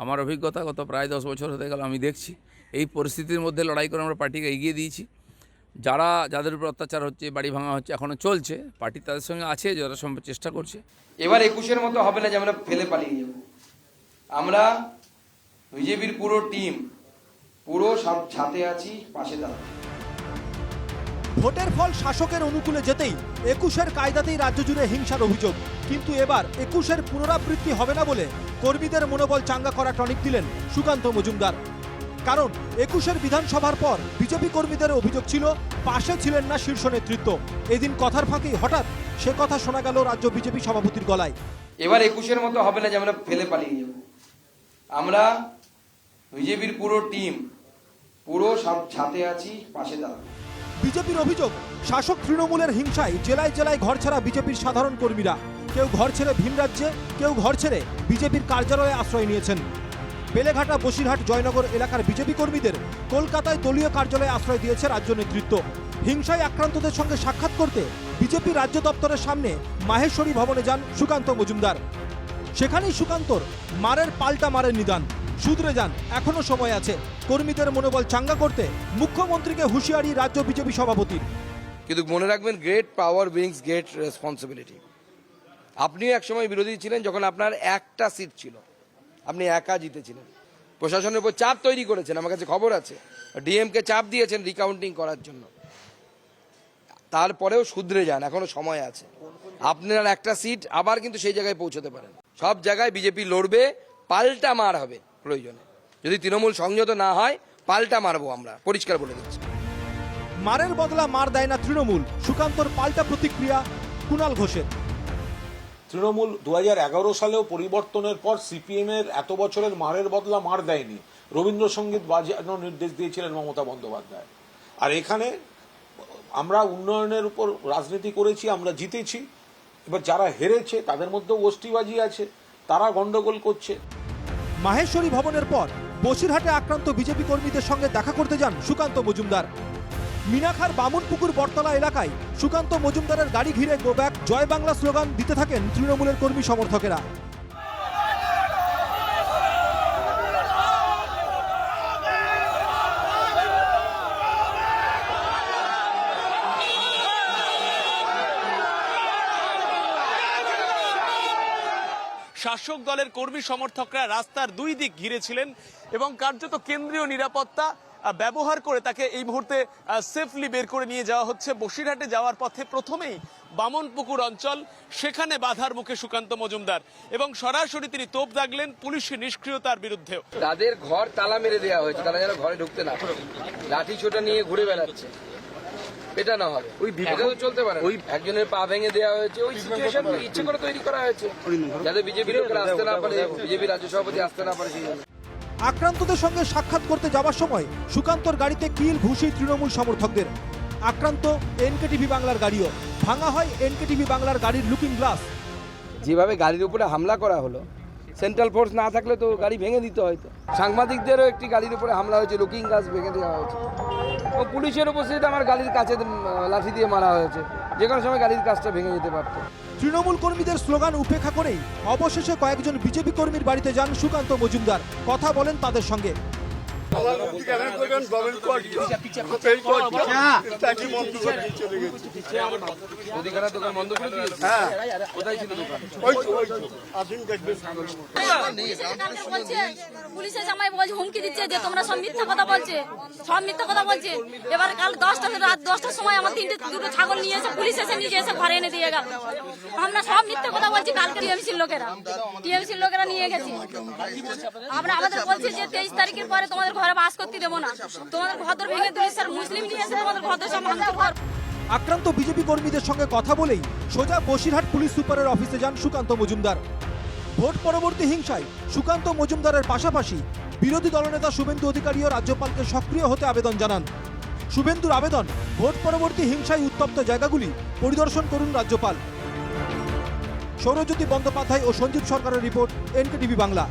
আমার অভিজ্ঞতা গত প্রায় 10 বছর হতে গেল আমি দেখছি এই পরিস্থিতির মধ্যে লড়াই করে আমরা পার্টিকে এগিয়ে দিয়েছি। যাদের উপর অত্যাচার হচ্ছে, বাড়ি ভাঙা হচ্ছে, এখনও চলছে, পার্টি তাদের সঙ্গে আছে, যথাসম্ভব চেষ্টা করছে। এবার 21-এর মতো হবে না যে আমরা ফেলে পালিয়ে যাব। আমরা বিজেপির পুরো টিম পুরো সব ছাতে আছি, পাশে দাঁড়াবো। ভোটের ফল শাসকের অনুকূলে যেতেই 21-এর কায়দাতেই রাজ্য জুড়ে হিংসার অভিযোগ। কিন্তু এবার 21-এর পুনরাবৃত্তি হবে না বলে কর্মীদের মনোবল চাঙ্গা করা টনিক দিলেন সুকান্ত মজুমদার। কারণ 21-এর বিধানসভার পর বিজেপি কর্মীদের অভিযোগ ছিল পাশে ছিলেন না শীর্ষ নেতৃত্ব। এদিন কথার ফাঁকেই হঠাৎ সে কথা শোনা গেল রাজ্য বিজেপি সভাপতির গলায়। এবার 21-এর মতো হবে না যে আমরা ফেলে পালিয়ে যাব। আমরা বিজেপির পুরো টিম পুরো সব ছাতে আছি, পাশে দাঁড়াবো। বিজেপির অভিযোগ, শাসক তৃণমূলের হিংসায় জেলায় জেলায় ঘরছাড়া বিজেপির সাধারণ কর্মীরা। কেউ ঘর ছেড়ে ভিন রাজ্যে, কেউ ঘর ছেড়ে বিজেপির কার্যালয়ে আশ্রয় নিয়েছেন। বেলেঘাটা, বসিরহাট, জয়নগর এলাকার বিজেপি কর্মীদের কলকাতায় দলীয় কার্যালয়ে আশ্রয় দিয়েছে রাজ্য নেতৃত্ব। হিংসায় আক্রান্তদের সঙ্গে সাক্ষাৎ করতে বিজেপি রাজ্য দপ্তরের সামনে মাহেশ্বরী ভবনে যান সুকান্ত মজুমদার। সেখানেই সুকান্তর মারের পাল্টা মারের নিদান। শুধরে যান, এখনো সময় আছে। কর্মীদের মনোবল চাঙ্গা করতে মুখ্যমন্ত্রীকে হুঁশিয়ারি রাজ্য বিজেপি সভাপতির। কিন্তু মনে রাখবেন, great power brings great responsibility. আপনিও একসময় বিরোধী ছিলেন যখন আপনার একটা সিট ছিল, আপনি একা জিতেছিলেন। প্রশাসনের উপর চাপ তৈরি করেছেন, আমার কাছে খবর আছে। ডিএমকে চাপ দিয়েছেন রিকাউন্টিং করার জন্য। তারপরেও শুধরে যান, এখনো সময় আছে। আপনার একটা সিট আবার কিন্তু সেই জায়গায় পৌঁছতে পারেন। সব জায়গায় বিজেপি লড়বে, পাল্টা মার হবে প্রয়োজনে। যদি তৃণমূল সংযত না হয়, পাল্টা মারবো আমরা, পরিষ্কার বলে দিচ্ছি। মারের বদলা মার দেয় না তৃণমূল, সুকান্তর পাল্টা প্রতিক্রিয়া কুণাল ঘোষের। তৃণমূল 2011 সালেও পরিবর্তনের পর সিপিএম এর এত বছরের মারের বদলা মার দেয়নি। রবীন্দ্রসঙ্গীত বাজানোর নির্দেশ দিয়েছিলেন মমতা বন্দ্যোপাধ্যায়। আর এখানে আমরা উন্নয়নের উপর রাজনীতি করেছি, আমরা জিতেছি। এবার যারা হেরেছে তাদের মধ্যেও গোষ্ঠীবাজি আছে, তারা গন্ডগোল করছে। মাহেশ্বরী ভবনের পর বসিরহাটে আক্রান্ত বিজেপি কর্মীদের সঙ্গে দেখা করতে যান সুকান্ত মজুমদার। মিনাখার বামুনপুকুর বটতলা এলাকায় সুকান্ত মজুমদারের গাড়ি ঘিরে গো ব্যাক, জয় বাংলা স্লোগান দিতে থাকেন তৃণমূলের কর্মী সমর্থকেরা। শাসক দলের কর্মী সমর্থকরা রাস্তার দুই দিক ঘিরেছিলেন এবং কার্যত কেন্দ্রীয় নিরাপত্তা ব্যবহার করে তাকে এই মুহূর্তে সেফলি বের করে নিয়ে যাওয়া হচ্ছে। বসিরহাটে যাওয়ার পথে প্রথমেই বামনপুকুর অঞ্চল, সেখানে বাধার মুখে সুকান্ত মজুমদার এবং সরাসরি তিনি তোপ দাগলেন পুলিশের নিষ্ক্রিয়তার বিরুদ্ধেও। তাদের ঘর তালা মেরে দেওয়া হয়েছে, তারা যেন ঘরে ঢুকতে না পারে, লাঠি ছোটা নিয়ে ঘুরে বেড়াচ্ছে। এটা না হবে, ওই ভিডিও চলতে পারে। ওই একজনের পা ভেঙে দেওয়া হয়েছে, ওই সিচুয়েশন ইচ্ছে করে তৈরি করা হয়েছে যাতে বিজেপি লোকেরা আসতে না পারে, বিজেপি রাজ্য সভাপতি আসতে না পারে। সেই জন্য আক্রান্তদের সঙ্গে সাক্ষাৎ করতে যাওয়ার সময় সুকান্তর গাড়িতে কিল ঘুষি তৃণমূল সমর্থকদের। আক্রান্ত এনকেটিভি বাংলার গাড়িও, ভাঙা হয় এনকেটিভি বাংলার গাড়ির লুকিং গ্লাস। যেভাবে গাড়ির উপরে হামলা করা হলো, সেন্ট্রাল ফোর্স না থাকলে তো গাড়ি ভেঙে দিতে হয়তো। সাংবাদিকদেরও একটি গাড়ির উপরে হামলা হয়েছে, লুকিং গ্লাস ভেঙে দেওয়া হয়েছে। ও পুলিশের উপস্থিতিতে আমার গাড়ির কাছে লাঠি দিয়ে মারা হয়েছে, যে কোনো সময় গাড়ির কাজটা ভেঙে যেতে পারত। তৃণমূল কর্মীদের স্লোগান উপেক্ষা করেই অবশেষে কয়েকজন বিজেপি কর্মীর বাড়িতে যান সুকান্ত মজুমদার। কথা বলেন তাদের সঙ্গে। পুলিশের জামাই বলছে, হুমকি দিচ্ছে যে তোমরা সব মিথ্যা কথা বলছে, সব মিথ্যা কথা বলছে। এবার কাল রাত 10টার সময় আমার দুটো ছাগল নিয়ে এসে পুলিশ এসে নিজে এসে ঘরে এনে দিয়ে গেল। আমরা সব মিথ্যা কথা বলছি। কালকে টিএমসির লোকেরা নিয়ে গেছে। আমরা আমাদের বলছে যে 23 তারিখের পরে তোমাদের ঘরে বাস করতে দেবো না, তোমাদের ঘর ভেঙে তুলে স্যার মুসলিম নিয়ে এসে তোমাদের ঘর সব ভাঙতে পারো। আক্রান্ত বিজেপি কর্মীদের সঙ্গে কথা বলেই সোজা বসিরহাট পুলিশ সুপারের অফিসে যান সুকান্ত মজুমদার। ভোট পরবর্তী হিংসায় সুকান্ত মজুমদারের পাশাপাশি বিরোধী দলনেতা শুভেন্দু অধিকারীও রাজ্যপালকে সক্রিয় হতে আবেদন জানান। শুভেন্দুর আবেদন, ভোট পরবর্তী হিংসায় উত্তপ্ত জায়গাগুলি পরিদর্শন করুন রাজ্যপাল। সৌরজ্যোতি বন্দ্যোপাধ্যায় ও সঞ্জীব সরকারের রিপোর্ট, এনকেটিভি বাংলা।